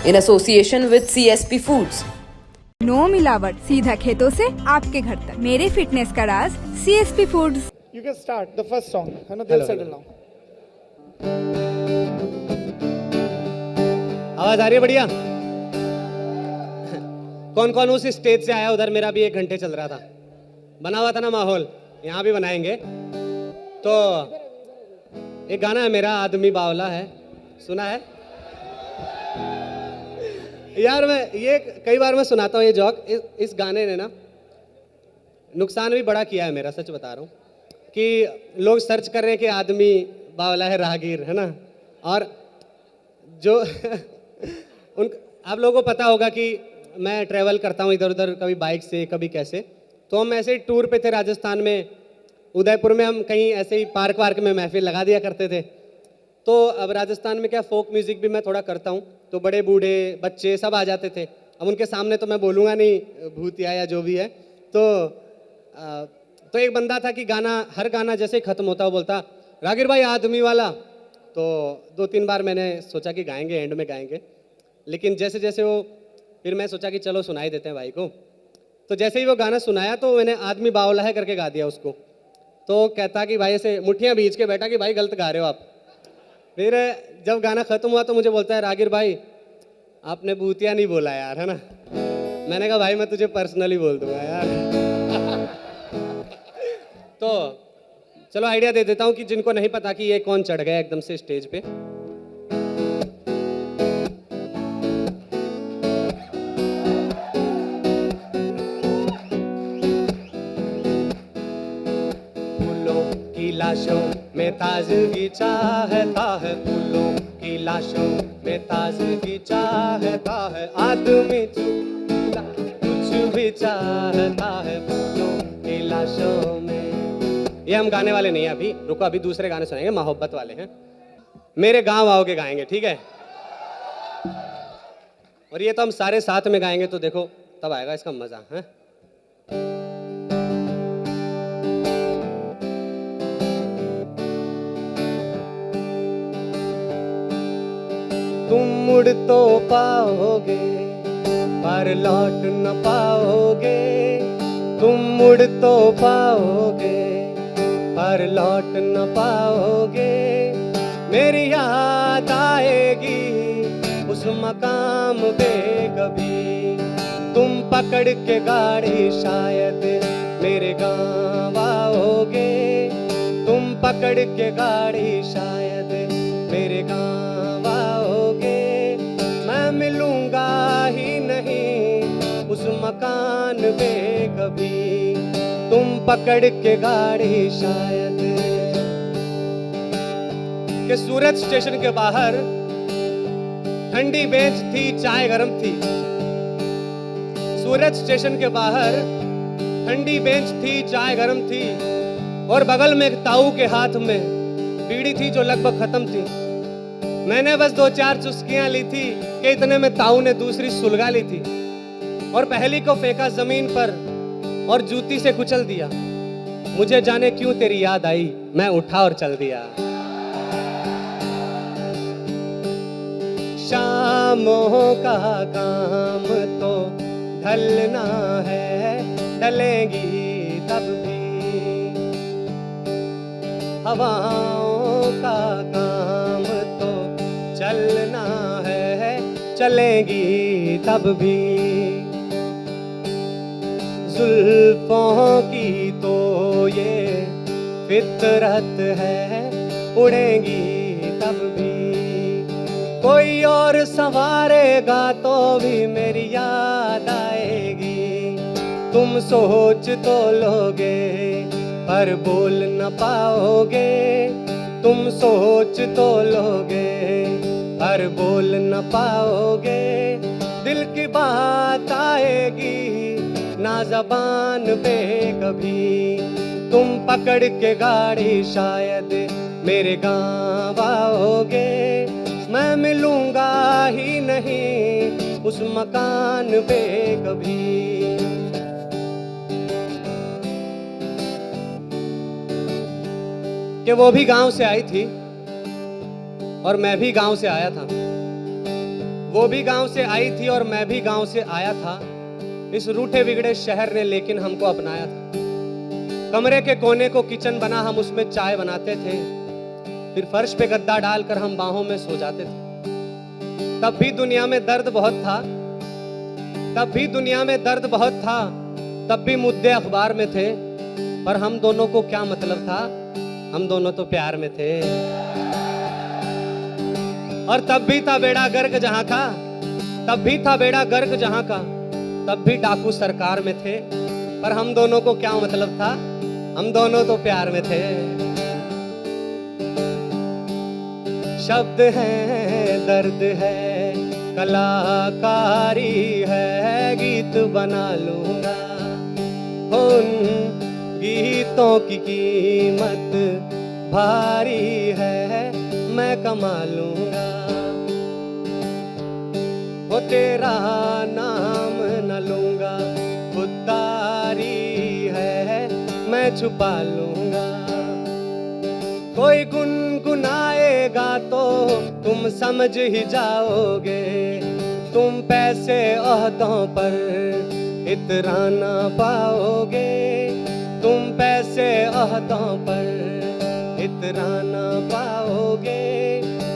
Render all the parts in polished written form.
in association with CSP Foods. No मिलावट, सीधा खेतों से आपके घर तक। मेरे फिटनेस का राज CSP foods. You can start the first song. I know they'll settle now. आवाज आ रही है बढ़िया? कौन कौन उस स्टेज से आया? उधर मेरा भी 1 घंटे चल रहा था, बना हुआ था ना माहौल, यहाँ भी बनाएंगे। तो एक गाना है मेरा, आदमी बावला है, सुना है यार? मैं ये कई बार मैं सुनाता हूँ ये जॉक। इस गाने ने ना नुकसान भी बड़ा किया है मेरा, सच बता रहा हूँ, कि लोग सर्च कर रहे हैं कि आदमी बावला है, राहगीर है ना। और जो उन आप लोगों को पता होगा कि मैं ट्रैवल करता हूँ इधर उधर, कभी बाइक से कभी कैसे। तो हम ऐसे ही टूर पे थे राजस्थान में, उदयपुर में। हम कहीं ऐसे ही पार्क वार्क में महफिल लगा दिया करते थे। तो अब राजस्थान में क्या, फोक म्यूज़िक भी मैं थोड़ा करता हूँ, तो बड़े बूढ़े बच्चे सब आ जाते थे। अब उनके सामने तो मैं बोलूँगा नहीं भूतिया या जो भी है। तो एक बंदा था कि गाना, हर गाना जैसे ही ख़त्म होता वो बोलता, रागिर भाई आदमी वाला। तो 2-3 बार मैंने सोचा कि गाएंगे, एंड में गाएंगे, लेकिन जैसे जैसे वो, फिर मैं सोचा कि चलो सुनाई देते हैं भाई को। तो जैसे ही वो गाना सुनाया तो मैंने आदमी बावला है करके गा दिया उसको। तो कहता कि भाई ऐसे मुट्ठियाँ बीच के बैठा कि भाई गलत गा रहे हो आप। फिर जब गाना ख़त्म हुआ तो मुझे बोलता है, रागिर भाई आपने भूतिया नहीं बोला यार, है ना। मैंने कहा भाई मैं तुझे पर्सनली बोल दूंगा यार। तो चलो आइडिया दे देता हूँ कि जिनको नहीं पता कि ये कौन चढ़ गया एकदम से स्टेज पे। फूलों की लाशों में ताजगी चाहता है, फूलों की लाशों में ताजगी चाहता है, आदमी कुछ भी चाहता है फूलों की लाशों में। ये हम गाने वाले नहीं हैं अभी, रुको, अभी दूसरे गाने सुनाएंगे, मोहब्बत वाले हैं। मेरे गांव आओगे गाएंगे, ठीक है? और ये तो हम सारे साथ में गाएंगे, तो देखो तब आएगा इसका मजा है। तुम मुड़ तो पाओगे पर लौट न पाओगे, तुम मुड़ तो पाओगे पर लौट न पाओगे। मेरी याद आएगी उस मकाम पे कभी, तुम पकड़ के गाड़ी शायद मेरे गाँव आओगे, तुम पकड़ के गाड़ी शायद मेरे गाँव आओगे। मैं मिलूंगा ही नहीं उस मकान पे कभी, तुम पकड़ के गाड़ी शायद। कि सूरत स्टेशन के बाहर ठंडी बेंच थी, चाय गरम थी। सूरत स्टेशन के बाहर ठंडी बेंच थी, चाय गरम थी, और बगल में एक ताऊ के हाथ में बीड़ी थी जो लगभग खत्म थी। मैंने बस 2-4 चुस्कियां ली थी कि इतने में ताऊ ने दूसरी सुलगा ली थी, और पहली को फेंका जमीन पर और जूती से कुचल दिया। मुझे जाने क्यों तेरी याद आई, मैं उठा और चल दिया। शामों का काम तो ढलना है, ढलेंगी तब भी। हवाओं का काम तो चलना है, चलेंगी तब भी। जुल्फों की तो ये फितरत है, उड़ेंगी तब भी। कोई और संवारेगा तो भी मेरी याद आएगी। तुम सोच तो लोगे पर बोल न पाओगे, तुम सोच तो लोगे पर बोल न पाओगे। दिल की बात आएगी ना ज़बान पे कभी, तुम पकड़ के गाड़ी शायद मेरे गाँव आओगे। मैं मिलूंगा ही नहीं उस मकान पे कभी। कि वो भी गांव से आई थी और मैं भी गांव से आया था। वो भी गांव से आई थी और मैं भी गांव से आया था। इस रूठे बिगड़े शहर ने लेकिन हमको अपनाया था। कमरे के कोने को किचन बना, हम उसमें चाय बनाते थे। फिर फर्श पे गद्दा डालकर हम बाहों में सो जाते थे। तब भी दुनिया में दर्द बहुत था, तब भी दुनिया में दर्द बहुत था, तब भी मुद्दे अखबार में थे। पर हम दोनों को क्या मतलब था, हम दोनों तो प्यार में थे। और तब भी था बेड़ा गर्क जहां का, तब भी था बेड़ा गर्क जहां का, तब भी डाकू सरकार में थे। पर हम दोनों को क्या मतलब था, हम दोनों तो प्यार में थे। शब्द है, दर्द है, कलाकारी है, गीत बना लूंगा। उन गीतों की कीमत भारी है, मैं कमा लूंगा। वो तेरा नाम न लूंगा, खुददारी है, मैं छुपा लूंगा। कोई गुनगुनाएगा तो तुम समझ ही जाओगे। तुम पैसे ओहदों पर इतराना पाओगे। तुम पैसे ओहदों पर इतराना पाओगे।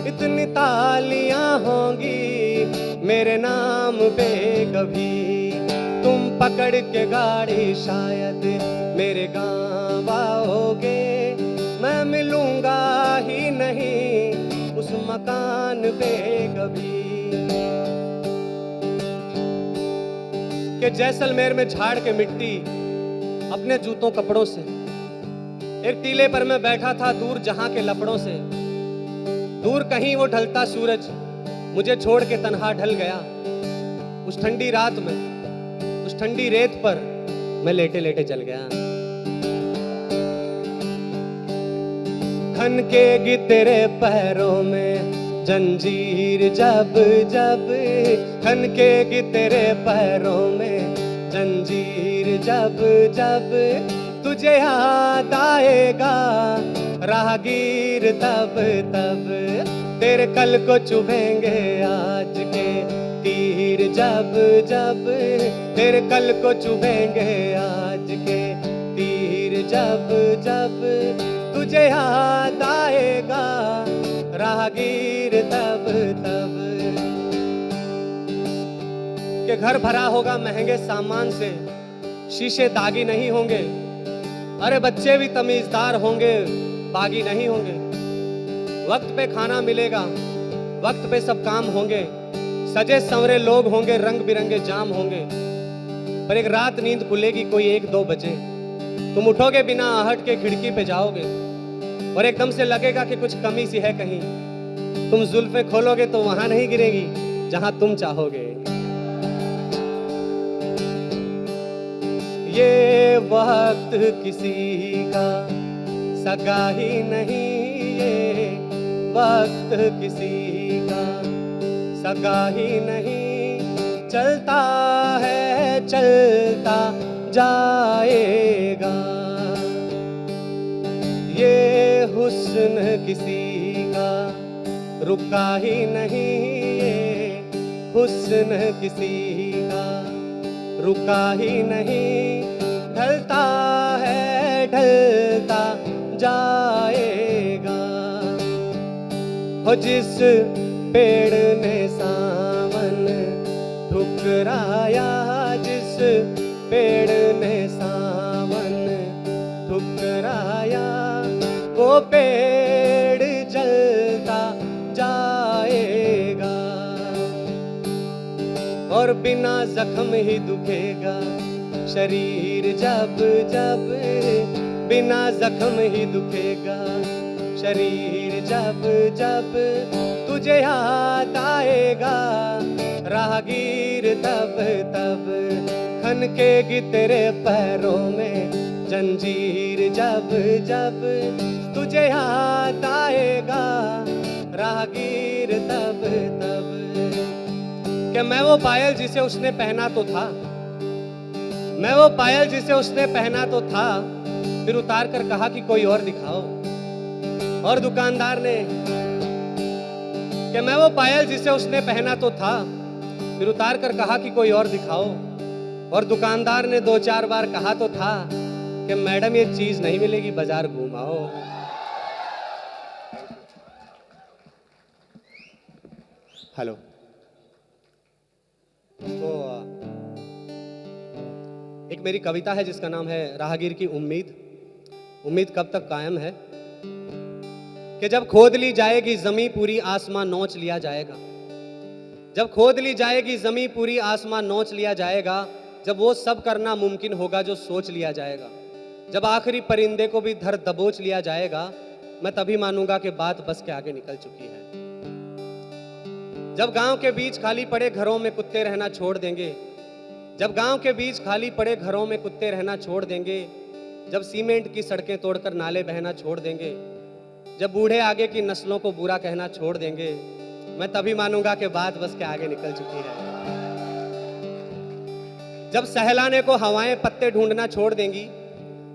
इतनी तालियां होंगी मेरे नाम पे कभी। तुम पकड़ के गाड़ी शायद मेरे गाँव आओगे। मैं मिलूंगा ही नहीं उस मकान पे कभी। कि जैसलमेर में झाड़ के मिट्टी अपने जूतों कपड़ों से, एक टीले पर मैं बैठा था दूर जहां के लपड़ों से। दूर कहीं वो ढलता सूरज मुझे छोड़ के तन्हा ढल गया। उस ठंडी रात में, उस ठंडी रेत पर मैं लेटे लेटे चल गया। खनकेगी तेरे पैरों में जंजीर जब जब, खनकेगी तेरे पैरों में जंजीर जब जब। तुझे याद आएगा राहगीर तब तब। तेरे कल को चुभेंगे आज के तीर जब जब। तेरे कल को चुभेंगे आज के तीर जब जब। तुझे याद आएगा राहगीर तब तब। के घर भरा होगा महंगे सामान से, शीशे दागी नहीं होंगे। अरे बच्चे भी तमीजदार होंगे, बागी नहीं होंगे। वक्त पे खाना मिलेगा, वक्त पे सब काम होंगे। सजे संवरे लोग होंगे, रंग बिरंगे जाम होंगे। पर एक रात नींद खुलेगी कोई 1-2 बजे। तुम उठोगे बिना आहट के, खिड़की पे जाओगे और एकदम से लगेगा कि कुछ कमी सी है कहीं। तुम जुल्फें खोलोगे तो वहां नहीं गिरेगी जहां तुम चाहोगे। ये वक्त किसी का सगा ही नहीं, ये वक्त किसी का सगा ही नहीं। चलता है चलता जाएगा। ये हुस्न किसी का रुका ही नहीं, ये हुस्न किसी का रुका ही नहीं। ढलता है ढलता जाएगा। हो जिस पेड़ ने सावन ठुकराया, जिस पेड़ ने सावन ठुकराया, वो पेड़ जलता जाएगा। और बिना जख्म ही दुखेगा शरीर जब जब। बिना जख्म ही दुखेगा शरीर जब जब। तुझे याद आएगा राहगीर तब तब। खनकेगी तेरे पैरों में जंजीर जब जब। तुझे याद आएगा राहगीर तब तब। कि मैं वो पायल जिसे उसने पहना तो था, मैं वो पायल जिसे उसने पहना तो था। फिर उतार कर कहा कि कोई और दिखाओ। और दुकानदार ने कि मैं वो पायल जिसे उसने पहना तो था, फिर उतार कर कहा कि कोई और दिखाओ। और दुकानदार ने 2-4 बार कहा तो था कि मैडम ये चीज नहीं मिलेगी, बाजार घुमाओ। हेलो। तो एक मेरी कविता है जिसका नाम है राहगीर की उम्मीद। उम्मीद कब तक कायम है कि जब खोद ली जाएगी जमी पूरी आसमां नोच लिया जाएगा। जब खोद ली जाएगी जमी पूरी आसमां नोच लिया जाएगा। जब वो सब करना मुमकिन होगा जो सोच लिया जाएगा। जब आखिरी परिंदे को भी धर दबोच लिया जाएगा, मैं तभी मानूंगा कि बात बस के आगे निकल चुकी है। जब गांव के बीच खाली पड़े घरों में कुत्ते रहना छोड़ देंगे, जब गांव के बीच खाली पड़े घरों में कुत्ते रहना छोड़ देंगे, जब सीमेंट की सड़कें तोड़कर नाले बहना छोड़ देंगे, जब बूढ़े आगे की नस्लों को बुरा कहना छोड़ देंगे, मैं तभी मानूंगा कि बात बस के आगे निकल चुकी है। जब सहलाने को हवाएं पत्ते ढूंढना छोड़ देंगी,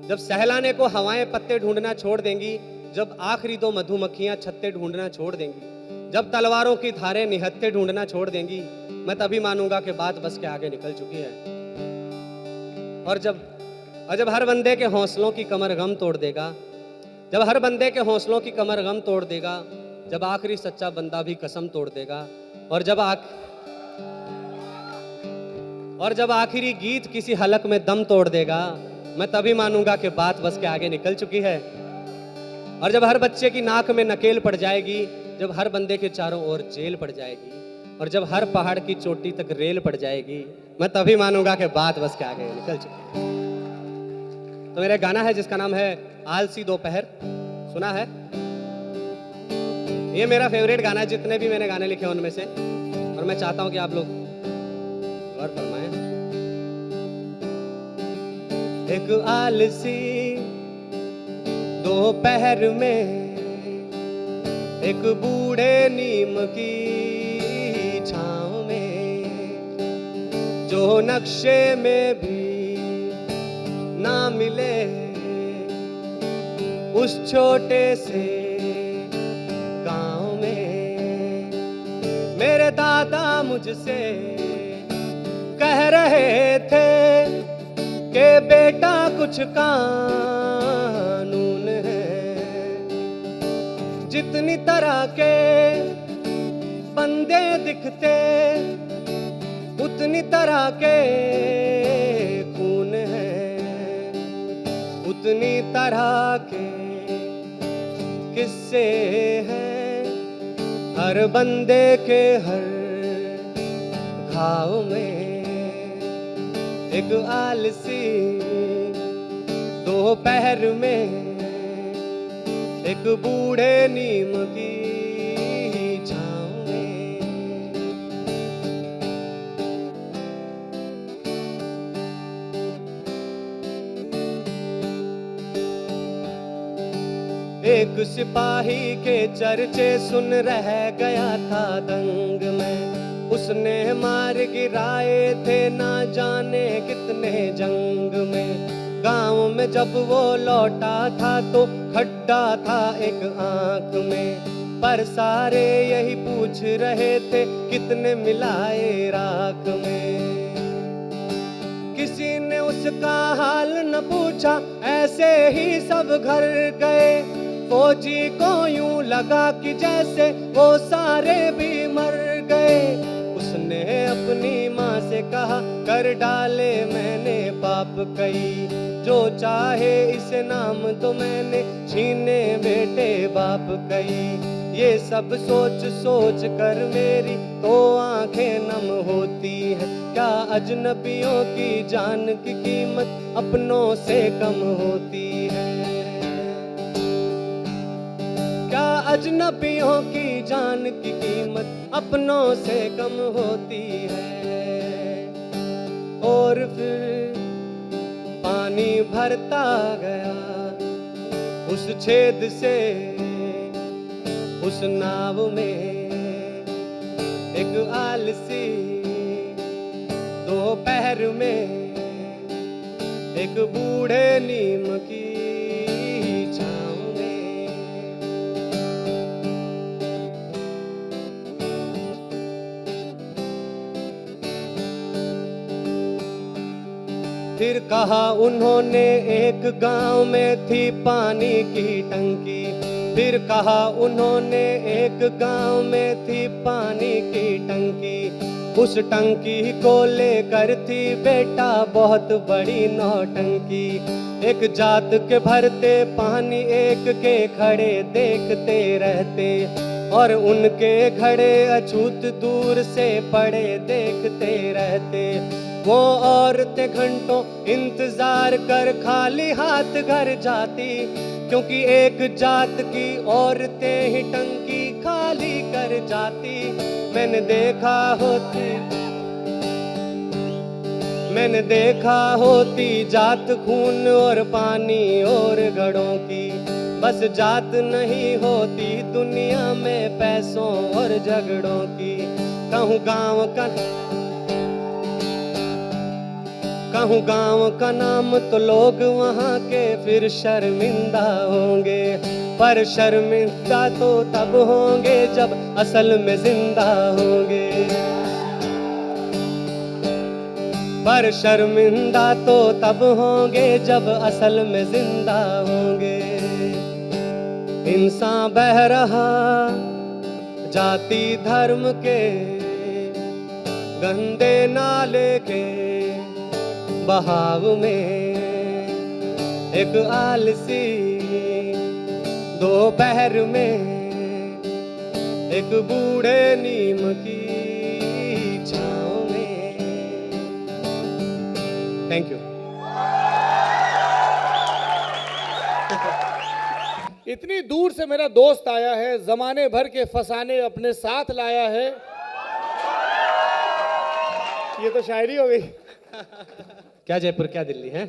जब सहलाने को हवाएं पत्ते ढूंढना छोड़ देंगी, जब आखिरी 2 मधुमक्खियां छत्ते ढूंढना छोड़ देंगी, जब तलवारों की धारें निहत्थे ढूंढना छोड़ देंगी, मैं तभी मानूंगा कि बात बस के आगे निकल चुकी है। और जब हर बंदे के हौसलों की कमर गम तोड़ देगा, जब हर बंदे के हौसलों की कमर गम तोड़ देगा, जब आखिरी सच्चा बंदा भी कसम तोड़ देगा, और जब आखिरी गीत किसी हलक में दम तोड़ देगा, मैं तभी मानूंगा कि बात बस के आगे निकल चुकी है। और जब हर बच्चे की नाक में नकेल पड़ जाएगी, जब हर बंदे के चारों ओर जेल पड़ जाएगी, और जब हर पहाड़ की चोटी तक रेल पड़ जाएगी, मैं तभी मानूंगा कि बात बस के आगे निकल चुकी है। तो मेरा गाना है जिसका नाम है आलसी दोपहर। सुना है? ये मेरा फेवरेट गाना है जितने भी मैंने गाने लिखे उनमें से, और मैं चाहता हूं कि आप लोग गौर फरमाएं। एक आलसी दोपहर में एक बूढ़े नीम की छांव में, जो नक्शे में भी ना मिले उस छोटे से गांव में, मेरे दादा मुझसे कह रहे थे कि बेटा कुछ कानून है। जितनी तरह के बंदे दिखते उतनी तरह के खून है, उतनी तरह के किस्से हैं हर बंदे के हर घाव में। एक आलसी दोपहर में एक बूढ़े नीम की छांव में। एक सिपाही के चर्चे सुन रह गया था दंग में, उसने मार गिराए थे ना जाने कितने जंग में। गांव में जब वो लौटा था तो खड्डा था एक आंख में, पर सारे यही पूछ रहे थे कितने मिलाए राख में। किसी ने उसका हाल न पूछा, ऐसे ही सब घर गए। फौजी को यूं लगा कि जैसे वो सारे भी मर गए। उसने अपनी माँ से कहा, कर डाले मैंने पाप कई, जो चाहे इसे नाम तो मैंने छीने बेटे बाप कई। ये सब सोच सोच कर मेरी तो आंखें नम होती हैं। क्या अजनबियों की जान की कीमत अपनों से कम होती है? क्या अजनबियों की जान की कीमत अपनों से कम होती है? और फिर पानी भरता गया उस छेद से उस नाव में। एक आलसी दोपहर में एक बूढ़े नीम की छांव में। फिर कहा उन्होंने एक गांव में थी पानी की टंकी। फिर कहा उन्होंने एक गांव में थी पानी की टंकी। उस टंकी को लेकर थी बेटा बहुत बड़ी नौटंकी। एक जात के भरते पानी एक के खड़े देखते रहते, और उनके खड़े अछूत दूर से पड़े देखते रहते। वो औरतें घंटों इंतजार कर खाली हाथ घर जाती, क्योंकि एक जात की औरतें ही टंकी खाली कर जाती। मैंने देखा होती जात खून और पानी और घड़ों की। बस जात नहीं होती दुनिया में पैसों और झगड़ों की। कहूँ गांव का नाम तो लोग वहाँ के फिर शर्मिंदा होंगे, पर शर्मिंदा तो तब होंगे जब असल में जिंदा होंगे। पर शर्मिंदा तो तब होंगे जब असल में जिंदा होंगे। इंसान बह रहा जाति धर्म के गंदे नाले के बहाव में। एक आलसी दोपहर में एक बूढ़े नीम की छाँव में। Thank you. इतनी दूर से मेरा दोस्त आया है, जमाने भर के फसाने अपने साथ लाया है। ये तो शायरी हो गई। क्या जयपुर क्या दिल्ली है।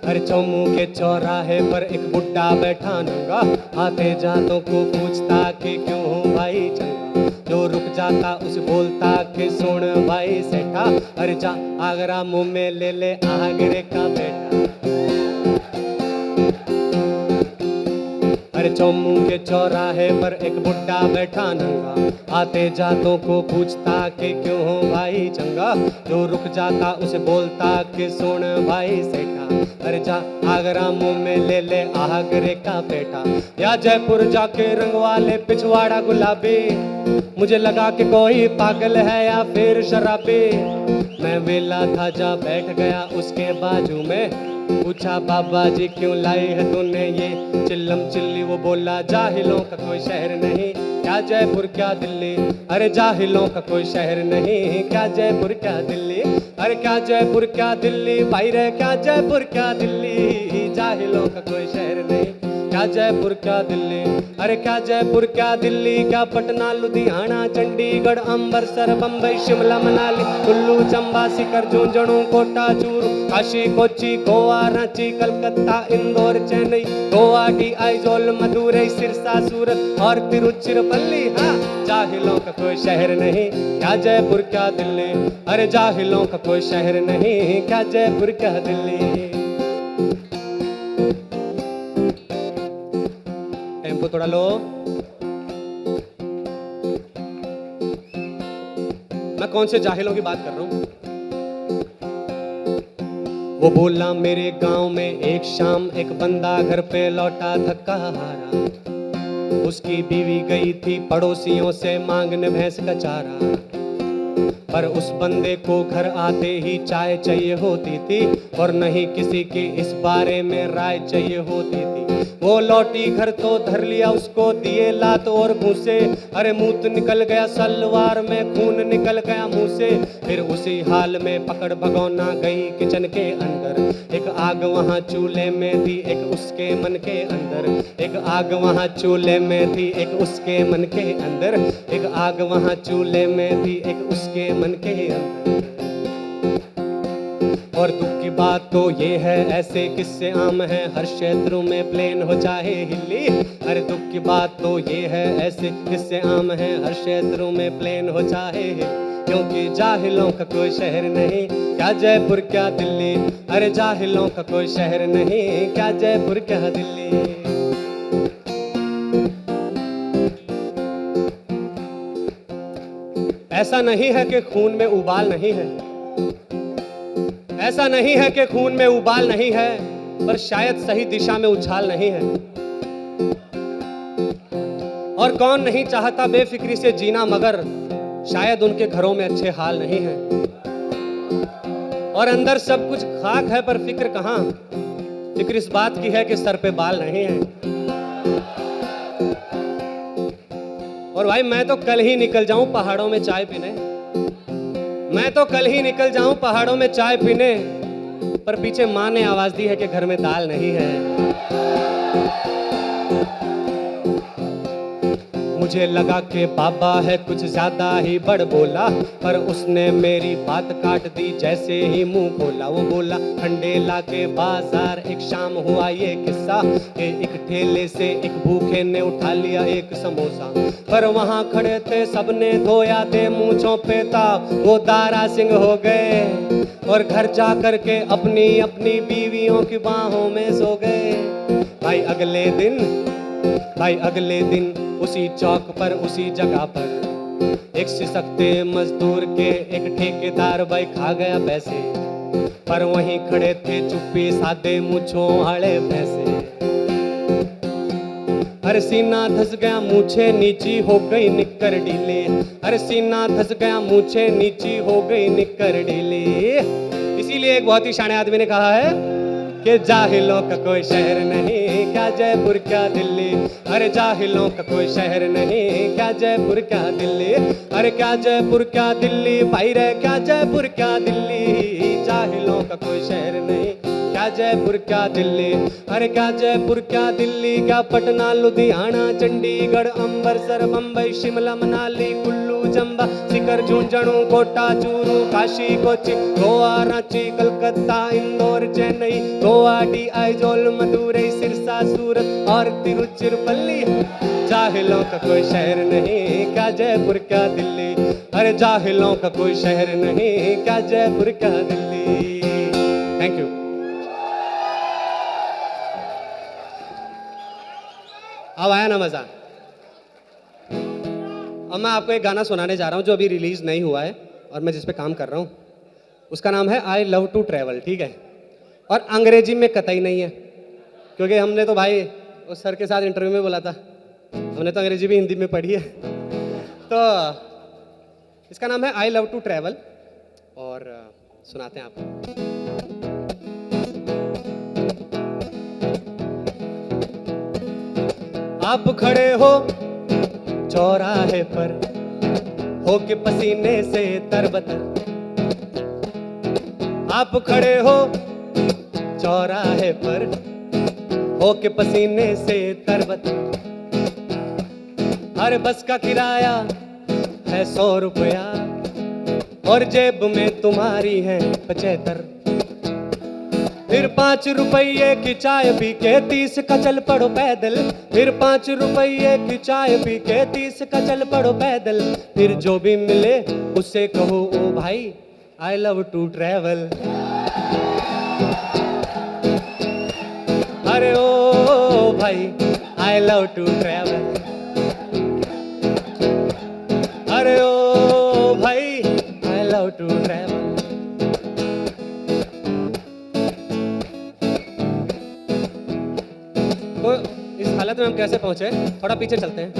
अरे चौमू के चौराहे पर एक बुड्ढा बैठा नंगा, आते जातों को पूछता कि क्यों हूँ भाई चंगा। जो रुक जाता उसे बोलता कि सुन भाई सेठा, अरे जा आगरा मुंह में ले ले आगरे का बेटा। अरे चौमू के चौराहे पर एक बुड्ढा बैठा नंगा, आते जातों को पूछता कि क्यों हो भाई चंगा। जो रुक जाता उसे बोलता कि सुन भाई सेठा, अरे जा आगरा मुंह में ले ले आगरे का बेटा। या जयपुर जाके रंगवाले पिछवाड़ा गुलाबी, मुझे लगा कि कोई पागल है या फिर शराबी। मैं वेला था जा बैठ गया उसके बाजू में, पूछा बाबा जी क्यों लाई है तूने ये चिल्लम चिल्ली। वो बोला जाहिलों का कोई शहर नहीं, क्या जयपुर क्या दिल्ली। अरे जाहिलों का कोई शहर नहीं, क्या जयपुर क्या दिल्ली। अरे क्या जयपुर क्या दिल्ली भाई रे, क्या जयपुर क्या दिल्ली। जाहिलों का कोई शहर नहीं, क्या जयपुर क्या दिल्ली। अरे क्या जयपुर क्या दिल्ली, क्या पटना लुधियाना चंडीगढ़ अम्बरसर बम्बई शिमला मनाली कुल्लू चंबा सीकर झुंझुनू कोटा चूरू काशी कोची गोवा रांची कलकत्ता इंदौर चेन्नई गुवाहाटी आइजोल मदुरई सिरसा सूरत और तिरुचिरापल्ली। हाँ जाहिलों का कोई शहर नहीं, क्या जयपुर क्या दिल्ली। अरे जाहिलों का कोई शहर नहीं, क्या जयपुर क्या दिल्ली। टेम्पो थोड़ा लो। मैं कौन से जाहिलों की बात कर रहा हूं। वो बोला मेरे गांव में एक शाम एक बंदा घर पे लौटा थका हारा, उसकी बीवी गई थी पड़ोसियों से मांगने भैंस का चारा। पर उस बंदे को घर आते ही चाय चाहिए होती थी, और नहीं किसी की इस बारे में राय चाहिए होती थी। वो लौटी घर तो धर लिया उसको दिए लात और घूसे, अरे मूत निकल गया सलवार में खून निकल गया मुंह से। फिर उसी हाल में पकड़ भगौना गई किचन के अंदर, एक आग वहाँ चूल्हे में थी एक उसके मन के अंदर। एक आग वहाँ चूल्हे में थी एक उसके मन के अंदर, एक आग वहाँ चूल्हे में थी एक उसके मन के अंदर। और दुख की बात तो ये है ऐसे किस्से आम हैं हर क्षेत्र में प्लेन हो चाहे हिल्ली। अरे दुख की बात तो ये है ऐसे किस्से आम हैं हर क्षेत्र में प्लेन हो चाहे हिल्ली। क्योंकि जाहिलों का कोई शहर नहीं, क्या जयपुर क्या दिल्ली। अरे जाहिलों का कोई शहर नहीं, क्या जयपुर क्या दिल्ली। ऐसा नहीं है कि खून में उबाल नहीं है, ऐसा नहीं है कि खून में उबाल नहीं है, पर शायद सही दिशा में उछाल नहीं है। और कौन नहीं चाहता बेफिक्री से जीना, मगर शायद उनके घरों में अच्छे हाल नहीं है। और अंदर सब कुछ खाक है पर फिक्र कहाँ, फिक्र इस बात की है कि सर पे बाल नहीं है। और भाई मैं तो कल ही निकल जाऊं पहाड़ों में चाय पीने, मैं तो कल ही निकल जाऊं पहाड़ों में चाय पीने, पर पीछे माँ ने आवाज दी है कि घर में दाल नहीं है। मुझे लगा कि बाबा है कुछ ज्यादा ही बड़ बोला, पर उसने मेरी बात काट दी जैसे ही मुंह खोला। वो बोला खंडेला के बाजार एक शाम हुआ ये किस्सा, कि एक ठेले से एक भूखे ने उठा लिया एक समोसा। पर वहां खड़े थे सबने धोया थे मूंछों पे था, वो दारा सिंह हो गए और घर जा कर के अपनी अपनी बीवियों की बाहों में सो गए। भाई अगले दिन उसी चौक पर उसी जगह पर एक सिसकते मजदूर के एक ठेकेदार भाई खा गया पैसे, पर वहीं खड़े थे चुप्पी सादे मूंछों वाले भैंसे। अरे सीना धस गया मूछे नीची हो गई निक्कर ढीले, अरे सीना धस गया मूछे नीची हो गई निक्कर ढीले। इसीलिए एक बहुत ही शाने आदमी ने कहा है कि जाहिलों का कोई शहर नहीं, क्या जयपुर क्या दिल्ली। अरे जाहिलों का कोई शहर नहीं, क्या जयपुर क्या दिल्ली। अरे क्या जयपुर क्या दिल्ली भाई रे, क्या जयपुर क्या दिल्ली। जाहिलों का कोई शहर नहीं, क्या जयपुर क्या दिल्ली। अरे क्या जयपुर क्या दिल्ली, क्या पटना लुधियाना चंडीगढ़ अम्बरसर बम्बई शिमला मनाली कुल्लू चंबा सीकर झुंझुनू कोटा चूरू काशी कोची गोवा रांची कलकत्ता इंदौर चेन्नई गुवाहाटी आइजोल मदुरई सिरसा सूरत और तिरुचिरापल्ली। जाहिलों का कोई शहर नहीं, क्या जयपुर क्या दिल्ली। अरे जाहिलों का कोई शहर नहीं, क्या जयपुर क्या दिल्ली। Thank you. अब आया ना मजा। अब मैं आपको एक गाना सुनाने जा रहा हूँ जो अभी रिलीज नहीं हुआ है और मैं जिस पे काम कर रहा हूँ, उसका नाम है आई लव टू ट्रैवल, ठीक है। और अंग्रेजी में कतई नहीं है, क्योंकि हमने तो भाई उस सर के साथ इंटरव्यू में बोला था, हमने तो अंग्रेजी भी हिंदी में पढ़ी है। तो इसका नाम है आई लव टू ट्रैवल और सुनाते हैं आपको। आप खड़े हो चौराहे पर हो के पसीने से तरबतर, आप खड़े हो चौराहे पर हो के पसीने से तरबतर। हर बस का किराया है 100 रुपया और जेब में तुम्हारी है 75। फिर 5 रुपये की चाय पी के 30 का चल पड़ो पैदल। फिर 5 रुपये की चाय पी के 30 का चल पड़ो पैदल। फिर जो भी मिले उससे कहो ओ भाई आई लव टू ट्रैवल। अरे ओ भाई आई लव टू ट्रैवल। अरे ओ भाई आई लव टू ट्रैवल। तो इस हालत में हम कैसे पहुंचे, थोड़ा पीछे चलते हैं।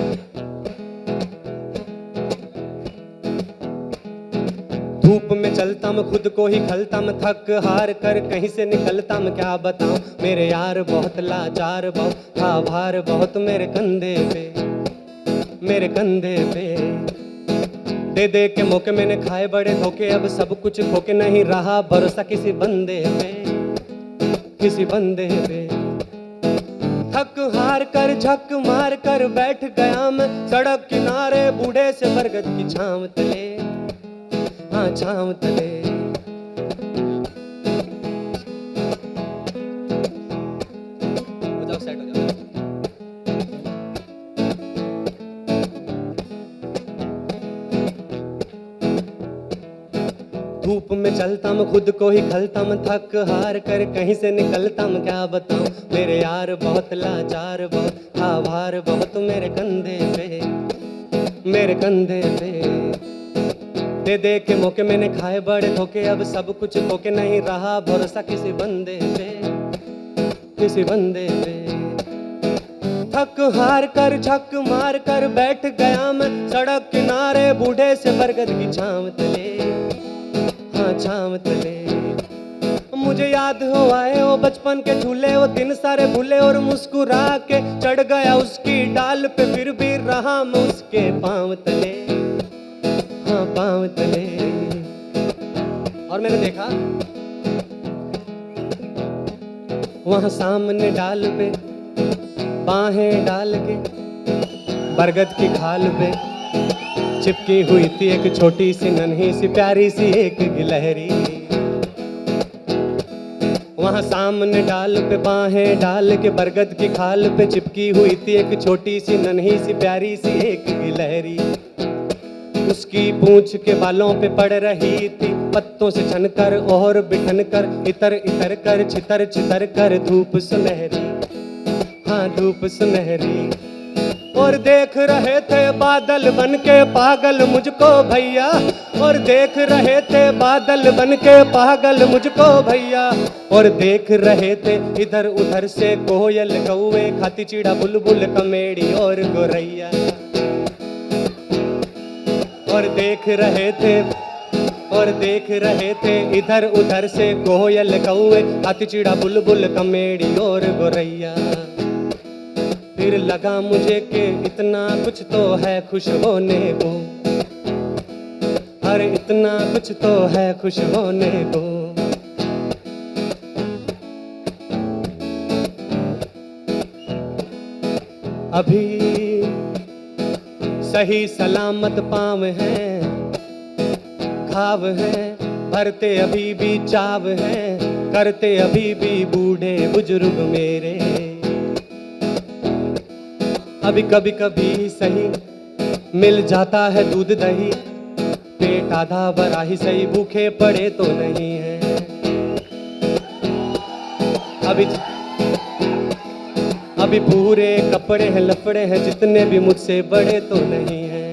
धूप में चलता मैं खुद को ही खलता मैं, थक हार कर कहीं से निकलता मैं, क्या बताऊं मेरे यार बहुत लाचार, बहुत था भार बहुत मेरे कंधे पे, मेरे कंधे पे। दे दे के मौके मैंने खाए बड़े धोखे, अब सब कुछ खोके नहीं रहा भरोसा किसी बंदे पे, किसी बंदे पे। थक हार कर झक मार कर बैठ गया मैं सड़क किनारे बूढ़े से बरगद की छांव तले, हाँ छांव तले। हो जाओ सेट हो जाओ। धूप में चलता मैं खुद को ही खलता मैं, थक हार कर कहीं से निकलता मैं, क्या बताऊं मेरे यार बहुत लाचार, बहुत आभार बहुत मेरे कंधे पे, मेरे कंधे पे। दे दे के मौके मैंने खाए बड़े धोखे, अब सब कुछ धोखे, नहीं रहा भरोसा किसी बंदे पे, किसी बंदे पे। थक हार कर झक मार कर बैठ गया मैं सड़क किनारे, बूढ़े से बरगद की छांव तले, हाँ छांव तले। मुझे याद हो आए वो बचपन के झूले, वो दिन सारे भूले, और मुस्कुरा के चढ़ गया उसकी डाल पे, फिर भी रहा मैं उसके पांव तले, हाँ पांव तले। और मैंने देखा वहां सामने डाल पे बाहें डाल के बरगद की खाल पे चिपकी हुई थी एक छोटी सी नन्ही सी प्यारी सी एक गिलहरी। वहां सामने डाल पे बाहें डाल के बरगद की खाल पे चिपकी हुई थी एक छोटी सी नन्ही सी प्यारी सी एक गिलहरी। उसकी पूंछ के बालों पे पड़ रही थी पत्तों से छनकर और बिठन कर, इतर इतर कर छितर छितर कर धूप सुनहरी, हाँ धूप सुनहरी। और देख रहे थे बादल बन के पागल मुझको भैया, और देख रहे थे बादल बन के पागल मुझको भैया। और देख रहे थे इधर उधर से कोयल कौवे, खाती चिड़ा बुलबुल कमेड़ी और गोरैया। और देख रहे थे इधर उधर से कोयल कौवे, खाती चिड़ा बुलबुल कमेड़ी और गोरैया। फिर लगा मुझे कि इतना कुछ तो है खुश होने को, अरे इतना कुछ तो है खुश होने को। अभी सही सलामत पाँव हैं, खाव हैं, भरते अभी भी चाव हैं, करते अभी भी बूढ़े बुजुर्ग मेरे। अभी कभी कभी सही मिल जाता है दूध दही, पेट आधा भरा ही सही, भूखे पड़े तो नहीं है। अभी पूरे कपड़े हैं लफड़े हैं, जितने भी मुझसे बड़े तो नहीं हैं।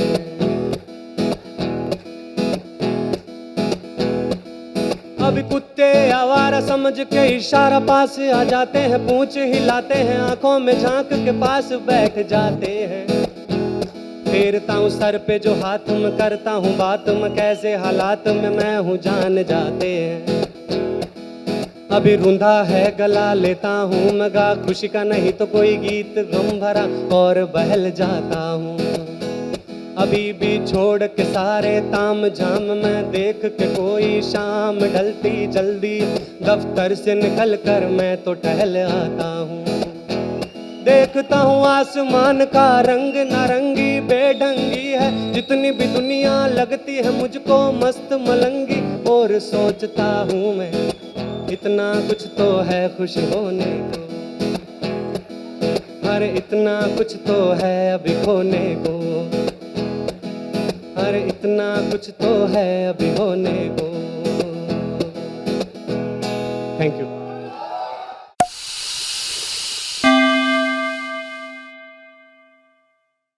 अभी कुत्ते आवारा समझ के इशारा पास आ जाते हैं, पूंछ हिलाते हैं, आंखों में झांक के पास बैठ जाते हैं। फेरता हूँ सर पे जो हाथ में, करता हूँ बात में, कैसे हालात में मैं हूँ जान जाते हैं। अभी रूंधा है गला लेता हूँ मगा, खुशी का नहीं तो कोई गीत गम भरा और बहल जाता हूँ। अभी भी छोड़ के सारे ताम झाम में, देख के कोई शाम ढलती जल्दी, दफ्तर से निकल कर मैं तो टहल आता हूँ। देखता हूँ आसमान का रंग नारंगी बेढंगी है, जितनी भी दुनिया लगती है मुझको मस्त मलंगी। और सोचता हूँ मैं इतना कुछ तो है खुश होने को, अरे इतना कुछ तो है अभी खोने को, अरे इतना कुछ तो है अभी होने को। Thank you.